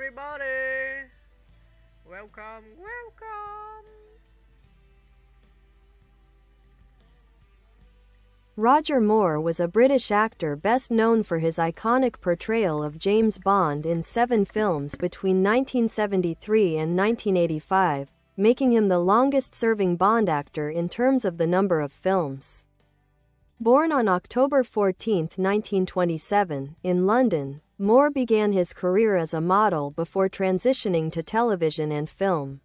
everybody! Welcome, welcome! Roger Moore was a British actor best known for his iconic portrayal of James Bond in 7 films between 1973 and 1985, making him the longest-serving Bond actor in terms of the number of films. Born on October 14, 1927, in London, Moore began his career as a model before transitioning to television and film.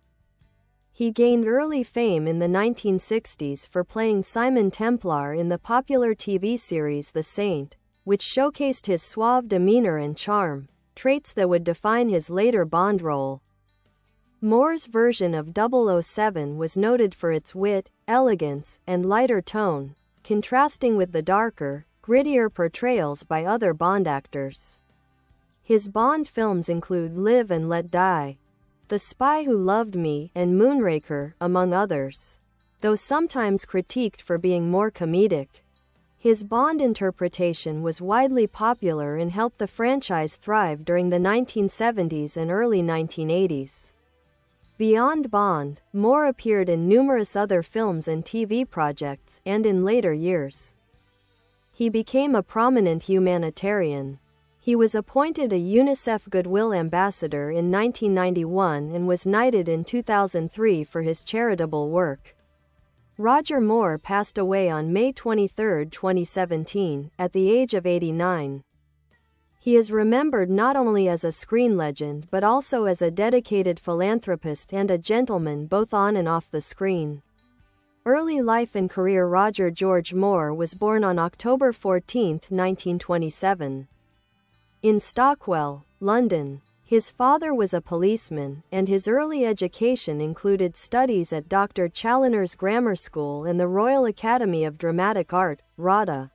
He gained early fame in the 1960s for playing Simon Templar in the popular TV series The Saint, which showcased his suave demeanor and charm, traits that would define his later Bond role. Moore's version of 007 was noted for its wit, elegance, and lighter tone, contrasting with the darker, grittier portrayals by other Bond actors. His Bond films include Live and Let Die, The Spy Who Loved Me, and Moonraker, among others. Though sometimes critiqued for being more comedic, his Bond interpretation was widely popular and helped the franchise thrive during the 1970s and early 1980s. Beyond Bond, Moore appeared in numerous other films and TV projects, and in later years, he became a prominent humanitarian. He was appointed a UNICEF Goodwill Ambassador in 1991 and was knighted in 2003 for his charitable work. Roger Moore passed away on May 23, 2017, at the age of 89. He is remembered not only as a screen legend but also as a dedicated philanthropist and a gentleman both on and off the screen. Early life and career. Roger George Moore was born on October 14, 1927. In Stockwell, London. His father was a policeman, and his early education included studies at Dr. Challoner's Grammar School and the Royal Academy of Dramatic Art, RADA.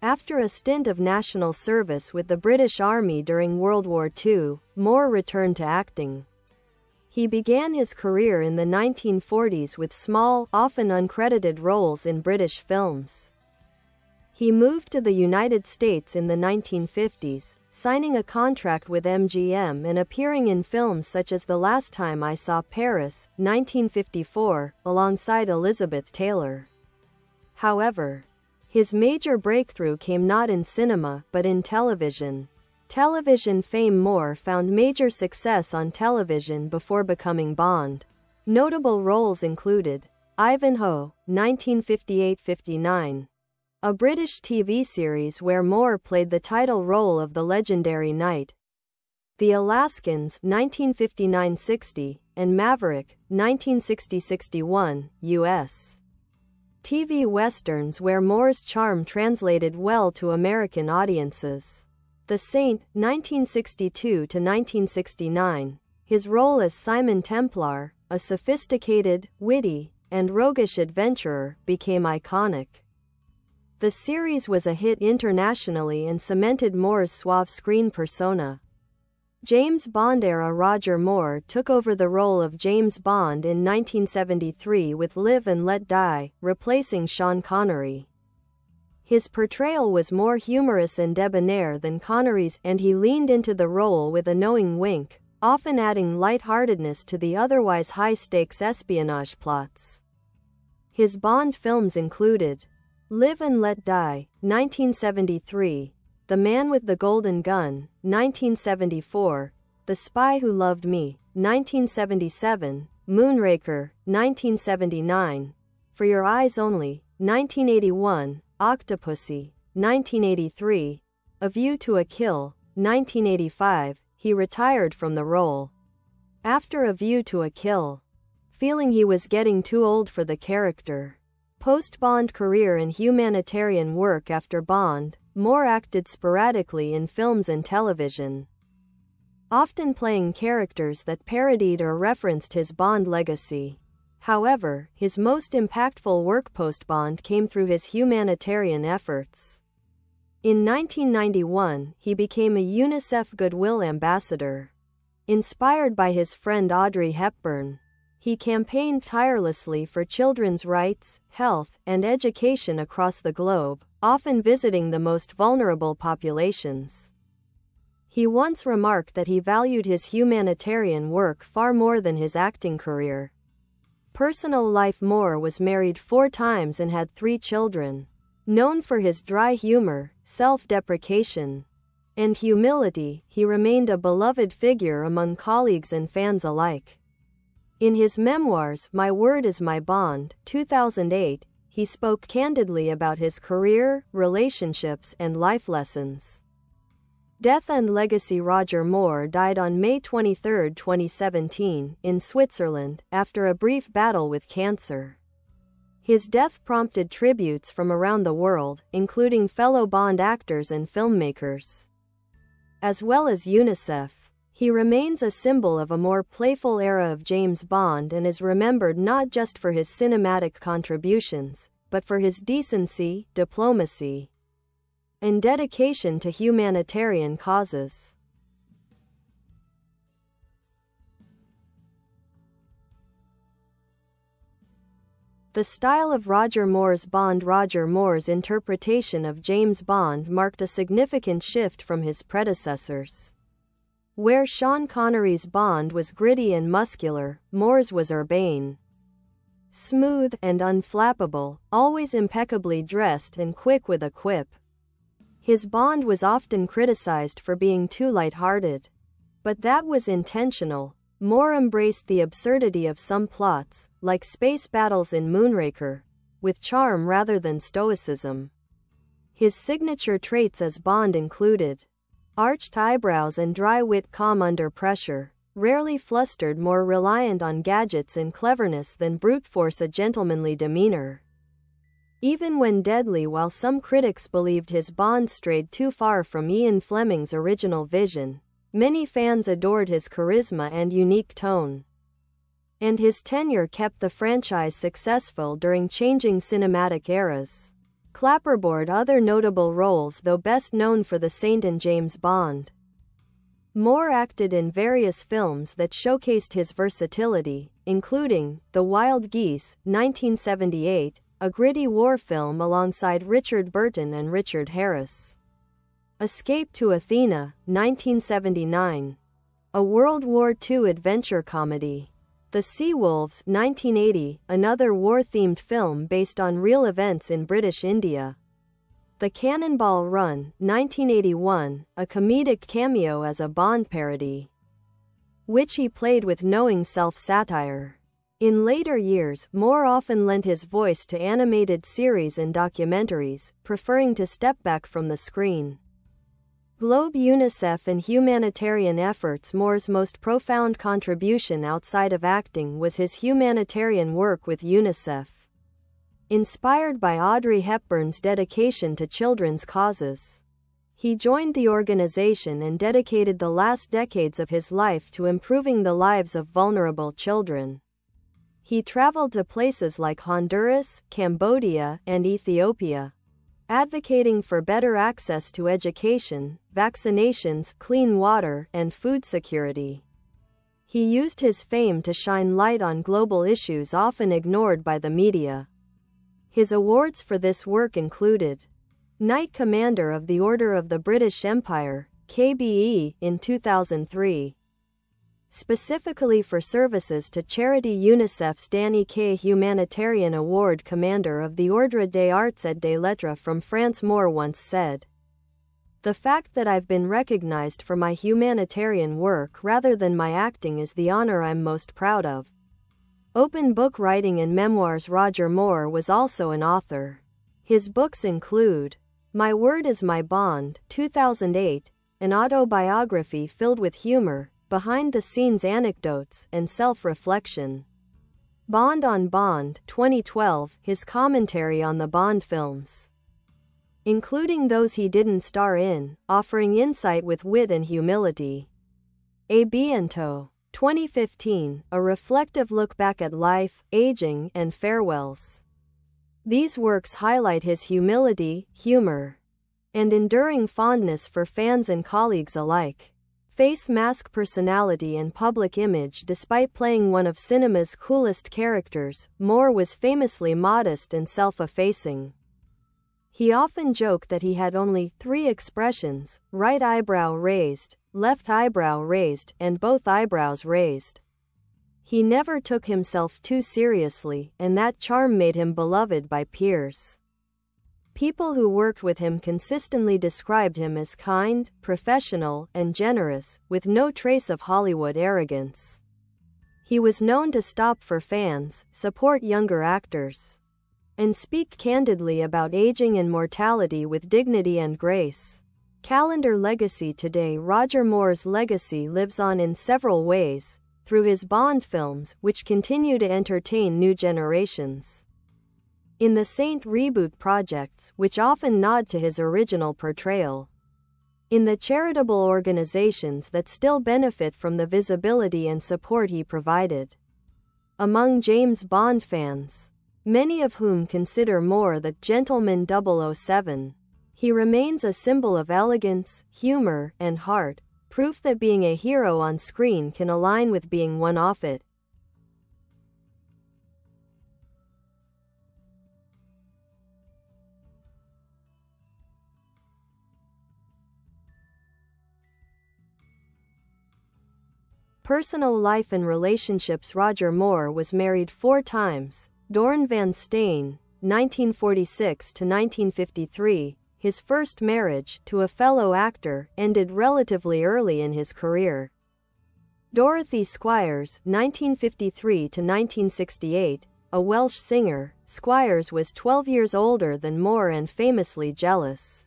After a stint of national service with the British Army during World War II, Moore returned to acting. He began his career in the 1940s with small, often uncredited roles in British films. He moved to the United States in the 1950s, signing a contract with MGM and appearing in films such as The Last Time I Saw Paris, 1954, alongside Elizabeth Taylor. However, his major breakthrough came not in cinema but in television. Television fame. Moore found major success on television before becoming Bond. Notable roles included Ivanhoe, 1958-59. A British TV series where Moore played the title role of the legendary knight. The Alaskans, 1959-60, and Maverick, 1960-61, U.S. TV westerns where Moore's charm translated well to American audiences. The Saint, 1962-1969. His role as Simon Templar, a sophisticated, witty, and roguish adventurer, became iconic. The series was a hit internationally and cemented Moore's suave screen persona. James Bond-era. Roger Moore took over the role of James Bond in 1973 with Live and Let Die, replacing Sean Connery. His portrayal was more humorous and debonair than Connery's, and he leaned into the role with a knowing wink, often adding lightheartedness to the otherwise high-stakes espionage plots. His Bond films included Live and Let Die, 1973, The Man with the Golden Gun, 1974, The Spy Who Loved Me, 1977, Moonraker, 1979, For Your Eyes Only, 1981, Octopussy, 1983, A View to a Kill, 1985. He retired from the role after A View to a Kill, feeling he was getting too old for the character. Post-Bond career and humanitarian work. After Bond, Moore acted sporadically in films and television, often playing characters that parodied or referenced his Bond legacy. However, his most impactful work post-Bond came through his humanitarian efforts. In 1991, he became a UNICEF Goodwill Ambassador. Inspired by his friend Audrey Hepburn, he campaigned tirelessly for children's rights, health, and education across the globe, often visiting the most vulnerable populations. He once remarked that he valued his humanitarian work far more than his acting career. Personal life: Moore was married 4 times and had 3 children. Known for his dry humor, self-deprecation, and humility, he remained a beloved figure among colleagues and fans alike. In his memoirs, My Word is My Bond, 2008, he spoke candidly about his career, relationships, and life lessons. Death and legacy: Roger Moore died on May 23, 2017, in Switzerland, after a brief battle with cancer. His death prompted tributes from around the world, including fellow Bond actors and filmmakers, as well as UNICEF. He remains a symbol of a more playful era of James Bond and is remembered not just for his cinematic contributions, but for his decency, diplomacy, and dedication to humanitarian causes. The style of Roger Moore's Bond: Roger Moore's interpretation of James Bond marked a significant shift from his predecessors. Where Sean Connery's Bond was gritty and muscular, Moore's was urbane, smooth, and unflappable, always impeccably dressed and quick with a quip. His Bond was often criticized for being too light-hearted, but that was intentional. Moore embraced the absurdity of some plots, like space battles in Moonraker, with charm rather than stoicism. His signature traits as Bond included arched eyebrows and dry wit, calm under pressure, rarely flustered, more reliant on gadgets and cleverness than brute force, a gentlemanly demeanor, even when deadly. While some critics believed his Bond strayed too far from Ian Fleming's original vision, many fans adored his charisma and unique tone, and his tenure kept the franchise successful during changing cinematic eras. Clapperboard: other notable roles: though best known for The Saint and James Bond, Moore acted in various films that showcased his versatility, including The Wild Geese, 1978, a gritty war film alongside Richard Burton and Richard Harris; Escape to Athena, 1979, a World War II adventure comedy; The Seawolves, 1980, another war-themed film based on real events in British India; The Cannonball Run, 1981, a comedic cameo as a Bond parody, which he played with knowing self-satire. In later years, Moore often lent his voice to animated series and documentaries, preferring to step back from the screen. Globe: UNICEF and humanitarian efforts: Moore's most profound contribution outside of acting was his humanitarian work with UNICEF. Inspired by Audrey Hepburn's dedication to children's causes, he joined the organization and dedicated the last decades of his life to improving the lives of vulnerable children. He traveled to places like Honduras, Cambodia, and Ethiopia, advocating for better access to education, vaccinations, clean water, and food security. He used his fame to shine light on global issues often ignored by the media. His awards for this work included Knight Commander of the Order of the British Empire, KBE, in 2003. Specifically for services to charity, UNICEF's Danny Kaye Humanitarian Award, Commander of the Ordre des Arts et des Lettres from France. Moore once said, "The fact that I've been recognized for my humanitarian work rather than my acting is the honor I'm most proud of." Open book writing and memoirs: Roger Moore was also an author. His books include My Word is My Bond, 2008, an autobiography filled with humor, behind-the-scenes anecdotes, and self-reflection; Bond on Bond, 2012, his commentary on the Bond films, including those he didn't star in, offering insight with wit and humility; A Bientôt, 2015, a reflective look back at life, aging, and farewells. These works highlight his humility, humor, and enduring fondness for fans and colleagues alike. Face mask: personality and public image. Despite playing one of cinema's coolest characters, Moore was famously modest and self-effacing. He often joked that he had only 3 expressions: right eyebrow raised, left eyebrow raised, and both eyebrows raised. He never took himself too seriously, and that charm made him beloved by peers. People who worked with him consistently described him as kind, professional, and generous, with no trace of Hollywood arrogance. He was known to stop for fans, support younger actors, and speak candidly about aging and mortality with dignity and grace. Calendar legacy. Today, Roger Moore's legacy lives on in several ways, through his Bond films, which continue to entertain new generations, in the Saint reboot projects, which often nod to his original portrayal, in the charitable organizations that still benefit from the visibility and support he provided. Among James Bond fans, many of whom consider Moore the gentleman 007, he remains a symbol of elegance, humor, and heart, proof that being a hero on screen can align with being one off it. Personal life and relationships. Roger Moore was married 4 times. Dorn Van Steen, 1946 to 1953, his first marriage, to a fellow actor, ended relatively early in his career. Dorothy Squires, 1953 to 1968, a Welsh singer. Squires was 12 years older than Moore and famously jealous.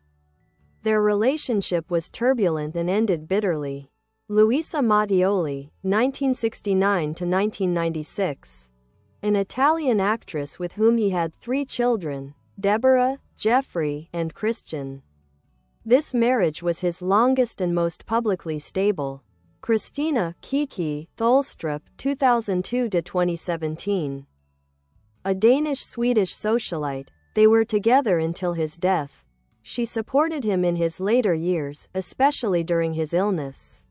Their relationship was turbulent and ended bitterly. Luisa Mattioli, 1969 to 1996, an Italian actress with whom he had 3 children, Deborah, Jeffrey, and Christian. This marriage was his longest and most publicly stable. Christina Kiki Tholstrup, 2002 to 2017, a Danish-Swedish socialite. They were together until his death. She supported him in his later years, especially during his illness.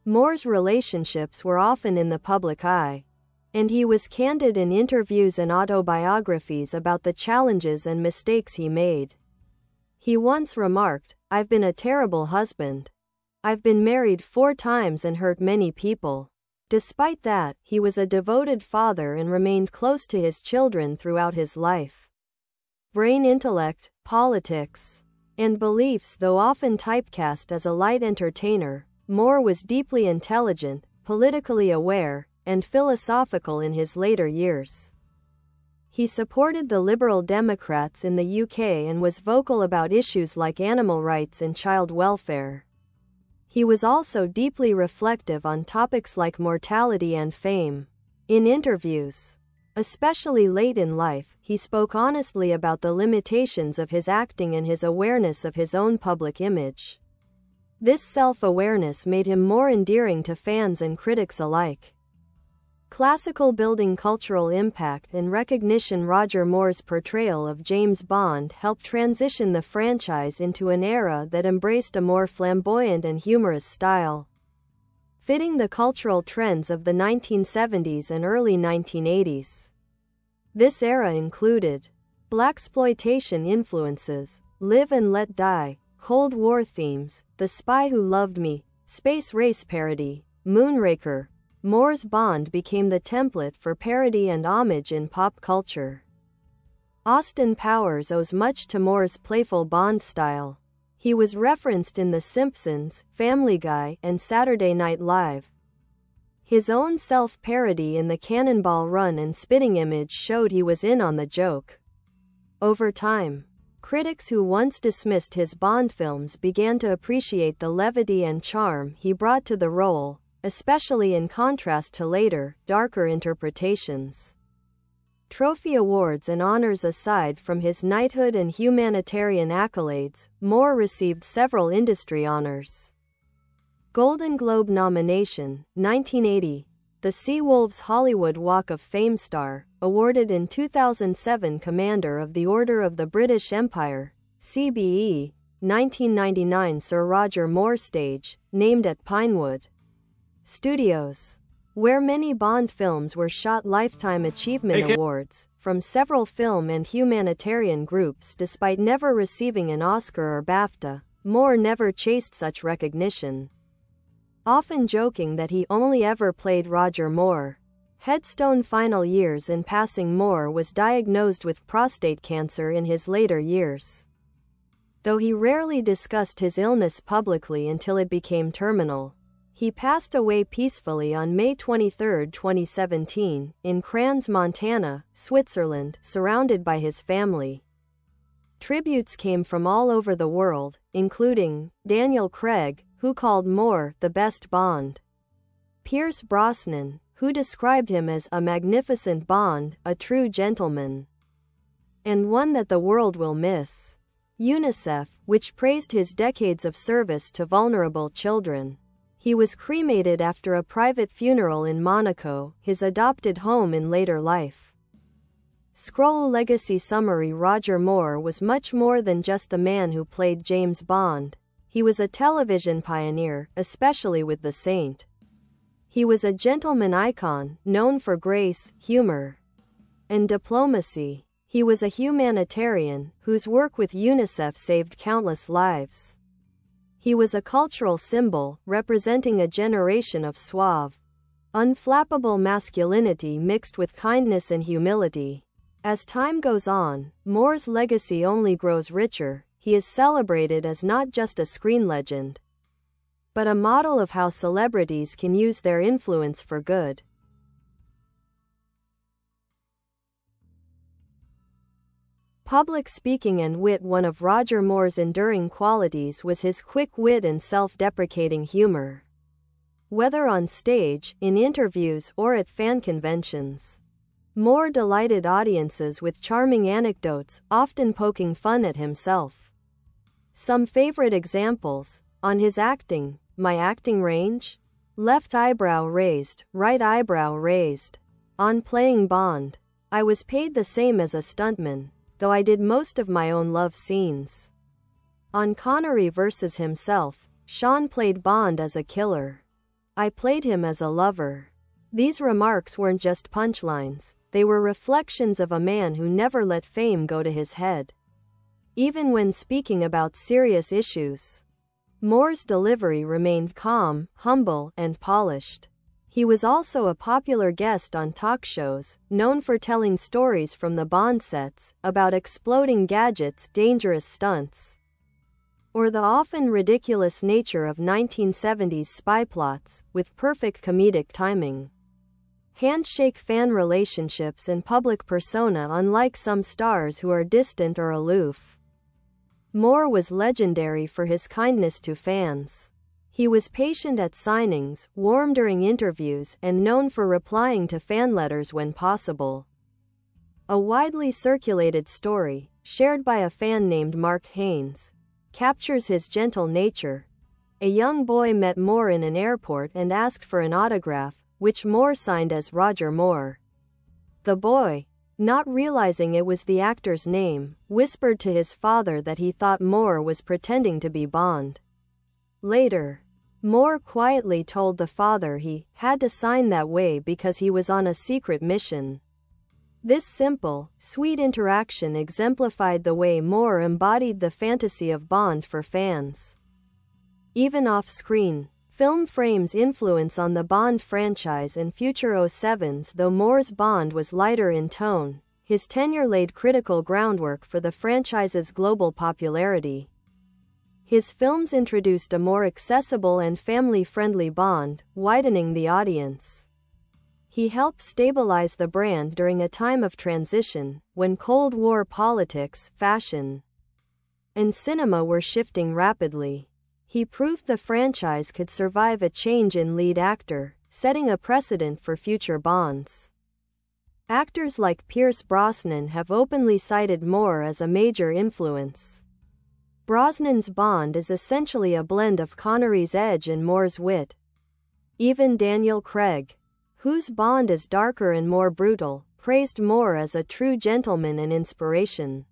Moore's relationships were often in the public eye, and he was candid in interviews and autobiographies about the challenges and mistakes he made. He once remarked, "I've been a terrible husband. I've been married 4 times and hurt many people." Despite that, he was a devoted father and remained close to his children throughout his life. Brain intellect, politics, and beliefs. Though often typecast as a light entertainer, Moore was deeply intelligent, politically aware, and philosophical in his later years. He supported the Liberal Democrats in the UK and was vocal about issues like animal rights and child welfare. He was also deeply reflective on topics like mortality and fame. In interviews, especially late in life, he spoke honestly about the limitations of his acting and his awareness of his own public image. This self-awareness made him more endearing to fans and critics alike. Classical building cultural impact and recognition. Roger Moore's portrayal of James Bond helped transition the franchise into an era that embraced a more flamboyant and humorous style, fitting the cultural trends of the 1970s and early 1980s. This era included blaxploitation influences, Live and Let Die, Cold War themes, The Spy Who Loved Me, space race parody, Moonraker. Moore's Bond became the template for parody and homage in pop culture. Austin Powers owes much to Moore's playful Bond style. He was referenced in The Simpsons, Family Guy, and Saturday Night Live. His own self-parody in the Cannonball Run and spitting image showed he was in on the joke. Over time, critics who once dismissed his Bond films began to appreciate the levity and charm he brought to the role, especially in contrast to later, darker interpretations. Trophy awards and honors aside from his knighthood and humanitarian accolades, Moore received several industry honors. Golden Globe nomination, 1980, the Seawolves Hollywood Walk of Fame star, awarded in 2007. Commander of the Order of the British Empire, CBE, 1999. Sir Roger Moore Stage, named at Pinewood Studios, where many Bond films were shot. Lifetime Achievement Awards, from several film and humanitarian groups. Despite never receiving an Oscar or BAFTA, Moore never chased such recognition. often joking that he only ever played Roger Moore. Headstone final years in passing, Moore was diagnosed with prostate cancer in his later years, though he rarely discussed his illness publicly until it became terminal. He passed away peacefully on May 23, 2017, in Crans, Montana, Switzerland, surrounded by his family. Tributes came from all over the world, including Daniel Craig, who called Moore the best Bond; Pierce Brosnan, who described him as a magnificent Bond, a true gentleman, and one that the world will miss; UNICEF, which praised his decades of service to vulnerable children. He was cremated after a private funeral in Monaco, his adopted home in later life. Scroll legacy summary: Roger Moore was much more than just the man who played James Bond. He was a television pioneer, especially with The Saint. He was a gentleman icon, known for grace, humor, and diplomacy. He was a humanitarian, whose work with UNICEF saved countless lives. He was a cultural symbol, representing a generation of suave, unflappable masculinity mixed with kindness and humility. As time goes on, Moore's legacy only grows richer. He is celebrated as not just a screen legend, but a model of how celebrities can use their influence for good. Public speaking and wit: one of Roger Moore's enduring qualities was his quick wit and self-deprecating humor. Whether on stage, in interviews, or at fan conventions, Moore delighted audiences with charming anecdotes, often poking fun at himself. Some favorite examples: on his acting, my acting range? Left eyebrow raised, right eyebrow raised. On playing Bond, I was paid the same as a stuntman, though I did most of my own love scenes. On Connery versus himself, Sean played Bond as a killer. I played him as a lover. These remarks weren't just punchlines, they were reflections of a man who never let fame go to his head. Even when speaking about serious issues, Moore's delivery remained calm, humble, and polished. He was also a popular guest on talk shows, known for telling stories from the Bond sets, about exploding gadgets, dangerous stunts, or the often ridiculous nature of 1970s spy plots, with perfect comedic timing. Handshake: fan relationships and public persona. Unlike some stars who are distant or aloof, Moore was legendary for his kindness to fans. He was patient at signings, warm during interviews, and known for replying to fan letters when possible. A widely circulated story, shared by a fan named Mark Haynes, captures his gentle nature. A young boy met Moore in an airport and asked for an autograph, which Moore signed as Roger Moore. The boy, not realizing it was the actor's name, whispered to his father that he thought Moore was pretending to be Bond. Later, Moore quietly told the father he had to sign that way because he was on a secret mission. This simple, sweet interaction exemplified the way Moore embodied the fantasy of Bond for fans. Even off-screen, film frames influence on the Bond franchise and future 07s. Though Moore's Bond was lighter in tone, his tenure laid critical groundwork for the franchise's global popularity. His films introduced a more accessible and family-friendly Bond, widening the audience. He helped stabilize the brand during a time of transition, when Cold War politics, fashion, and cinema were shifting rapidly. He proved the franchise could survive a change in lead actor, setting a precedent for future Bonds. Actors like Pierce Brosnan have openly cited Moore as a major influence. Brosnan's Bond is essentially a blend of Connery's edge and Moore's wit. Even Daniel Craig, whose Bond is darker and more brutal, praised Moore as a true gentleman and inspiration.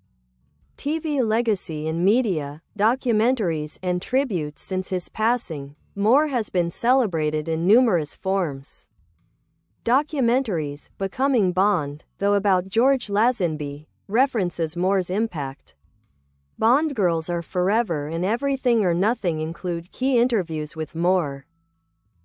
TV legacy in media, documentaries, and tributes. Since his passing, Moore has been celebrated in numerous forms. Documentaries, Becoming Bond, though about George Lazenby, references Moore's impact. Bond Girls Are Forever and Everything or Nothing include key interviews with Moore.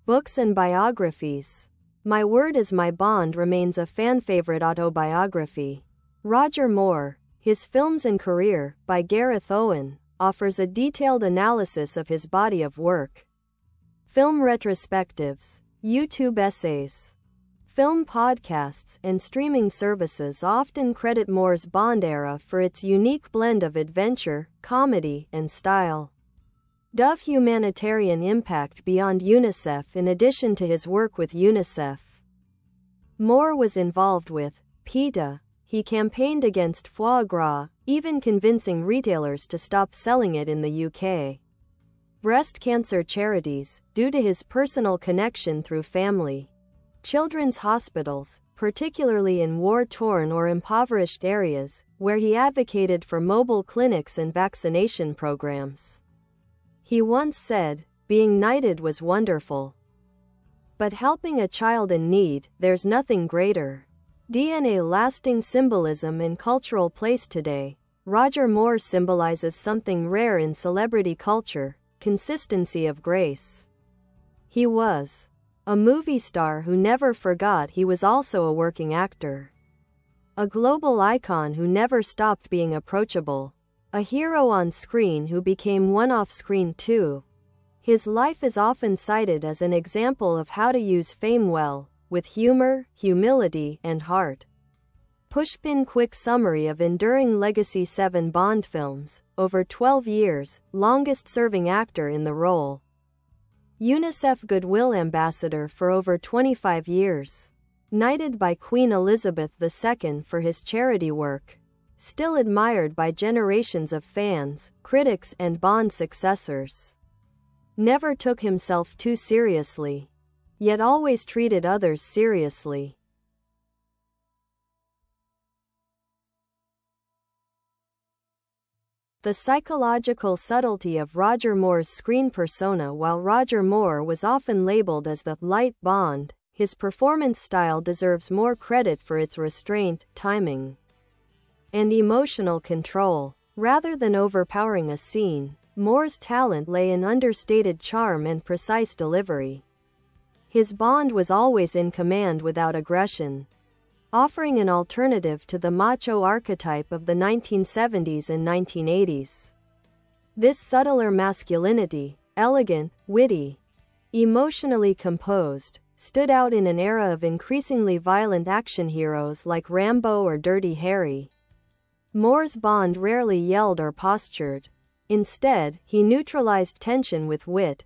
Books and biographies. My Word Is My Bond remains a fan-favorite autobiography. Roger Moore, His Films and Career, by Gareth Owen, offers a detailed analysis of his body of work. Film retrospectives, YouTube essays, film podcasts, and streaming services often credit Moore's Bond era for its unique blend of adventure, comedy, and style. Dove humanitarian impact beyond UNICEF. In addition to his work with UNICEF, Moore was involved with PETA. He campaigned against foie gras, even convincing retailers to stop selling it in the UK. Breast cancer charities, due to his personal connection through family. Children's hospitals, particularly in war-torn or impoverished areas, where he advocated for mobile clinics and vaccination programs. He once said, "Being knighted was wonderful. But helping a child in need, there's nothing greater." DNA lasting symbolism and cultural place today. Roger Moore symbolizes something rare in celebrity culture: consistency of grace. He was a movie star who never forgot he was also a working actor. A global icon who never stopped being approachable. A hero on screen who became one off screen too. His life is often cited as an example of how to use fame well, with humor, humility, and heart. Pushpin quick summary of enduring legacy: 7 Bond films, over 12 years, longest serving actor in the role. UNICEF Goodwill Ambassador for over 25 years. Knighted by Queen Elizabeth II for his charity work. Still admired by generations of fans, critics, and Bond successors. Never took himself too seriously, yet always treated others seriously. The psychological subtlety of Roger Moore's screen persona. While Roger Moore was often labeled as the light Bond, his performance style deserves more credit for its restraint, timing, and emotional control. Rather than overpowering a scene, Moore's talent lay in understated charm and precise delivery. His Bond was always in command without aggression, offering an alternative to the macho archetype of the 1970s and 1980s. This subtler masculinity, elegant, witty, emotionally composed, stood out in an era of increasingly violent action heroes like Rambo or Dirty Harry. Moore's Bond rarely yelled or postured. Instead, he neutralized tension with wit,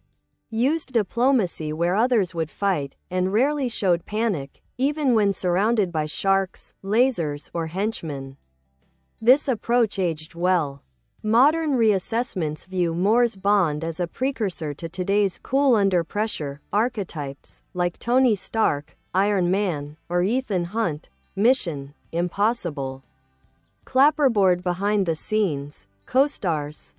used diplomacy where others would fight, and rarely showed panic, even when surrounded by sharks, lasers, or henchmen. This approach aged well. Modern reassessments view Moore's Bond as a precursor to today's cool under pressure archetypes, like Tony Stark, Iron Man, or Ethan Hunt, Mission Impossible. Clapperboard behind the scenes, co-stars,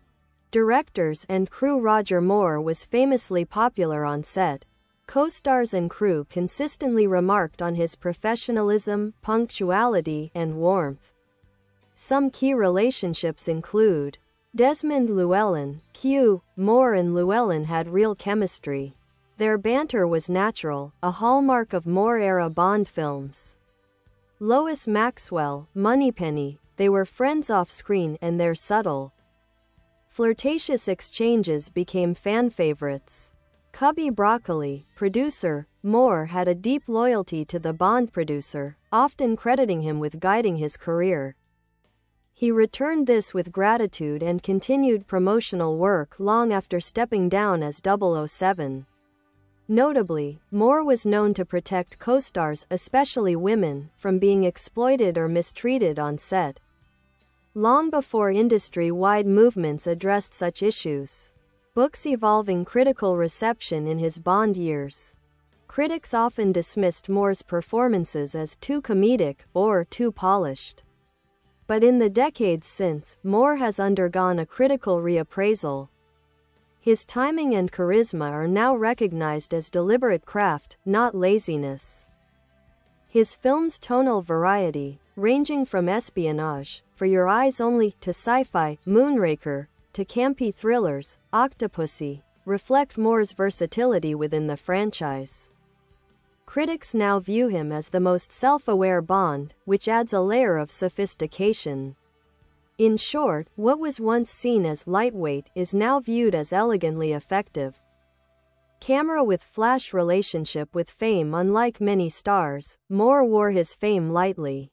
directors, and crew. Roger Moore was famously popular on set. Co-stars and crew consistently remarked on his professionalism, punctuality, and warmth. Some key relationships include Desmond Llewellyn. Moore and Llewellyn had real chemistry. Their banter was natural, a hallmark of Moore-era Bond films. Lois Maxwell, Moneypenny. They were friends off-screen, and their subtle, flirtatious exchanges became fan favorites. Cubby Broccoli, producer. Moore had a deep loyalty to the Bond producer, often crediting him with guiding his career. He returned this with gratitude and continued promotional work long after stepping down as 007. Notably, Moore was known to protect co-stars, especially women, from being exploited or mistreated on set, long before industry-wide movements addressed such issues. Books evolving critical reception in his Bond years. Critics often dismissed Moore's performances as too comedic or too polished. But in the decades since, Moore has undergone a critical reappraisal. His timing and charisma are now recognized as deliberate craft, not laziness. His film's tonal variety, ranging from espionage, For Your Eyes Only, to sci-fi, Moonraker, to campy thrillers, Octopussy, reflect Moore's versatility within the franchise. Critics now view him as the most self-aware Bond, which adds a layer of sophistication. In short, what was once seen as lightweight is now viewed as elegantly effective. Camera with flash relationship with fame. Unlike many stars, Moore wore his fame lightly.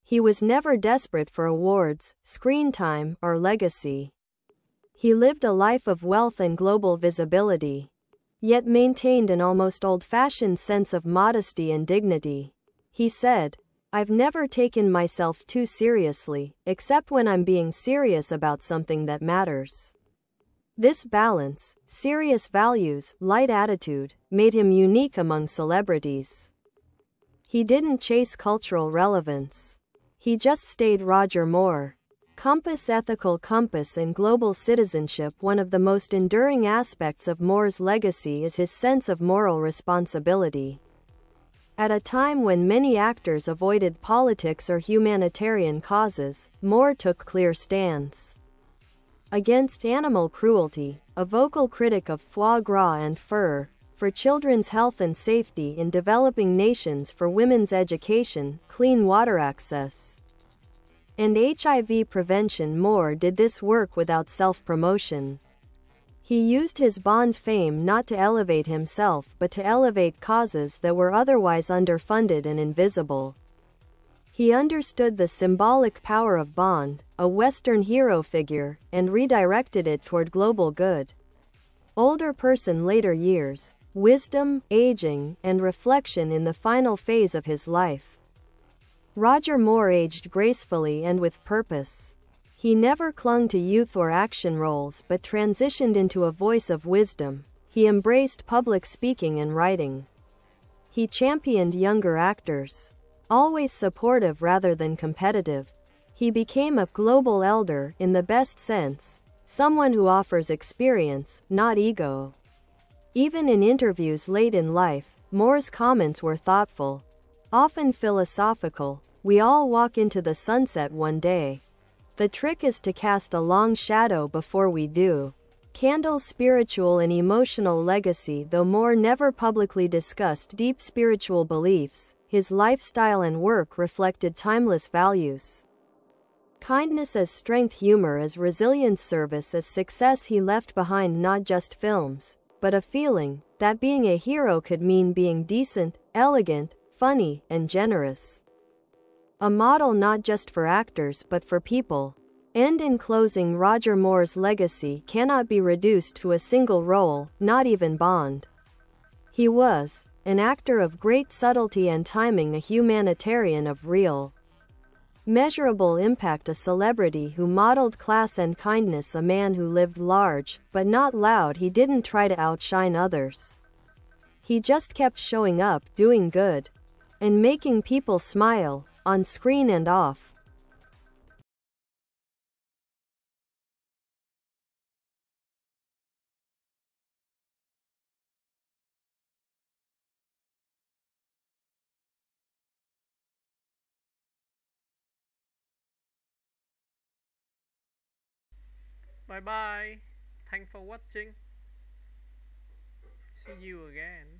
He was never desperate for awards, screen time, or legacy. He lived a life of wealth and global visibility, yet maintained an almost old-fashioned sense of modesty and dignity. He said, "I've never taken myself too seriously, except when I'm being serious about something that matters." This balance, serious values, light attitude, made him unique among celebrities. He didn't chase cultural relevance. He just stayed Roger Moore. Compass. Ethical compass and global citizenship. One of the most enduring aspects of Moore's legacy is his sense of moral responsibility. At a time when many actors avoided politics or humanitarian causes, Moore took clear stands against animal cruelty, a vocal critic of foie gras and fur, for children's health and safety in developing nations, for women's education, clean water access, and HIV prevention. Moore did this work without self-promotion. He used his Bond fame not to elevate himself but to elevate causes that were otherwise underfunded and invisible. He understood the symbolic power of Bond, a Western hero figure, and redirected it toward global good. Older person. Later years, wisdom, aging, and reflection in the final phase of his life. Roger Moore aged gracefully and with purpose. He never clung to youth or action roles but transitioned into a voice of wisdom. He embraced public speaking and writing. He championed younger actors, always supportive rather than competitive. He became a global elder in the best sense, someone who offers experience, not ego. Even in interviews late in life, Moore's comments were thoughtful, often philosophical. "We all walk into the sunset one day. The trick is to cast a long shadow before we do." Candle's spiritual and emotional legacy. Though Moore never publicly discussed deep spiritual beliefs, his lifestyle and work reflected timeless values. Kindness as strength, humor as resilience, service as success. He left behind not just films, but a feeling that being a hero could mean being decent, elegant, funny, and generous. A model not just for actors but for people. And in closing, Roger Moore's legacy cannot be reduced to a single role, not even Bond. He was an actor of great subtlety and timing, a humanitarian of real, measurable impact, a celebrity who modeled class and kindness, a man who lived large, but not loud. He didn't try to outshine others. He just kept showing up, doing good, and making people smile, on screen and off. Bye bye. Thanks for watching. See you again.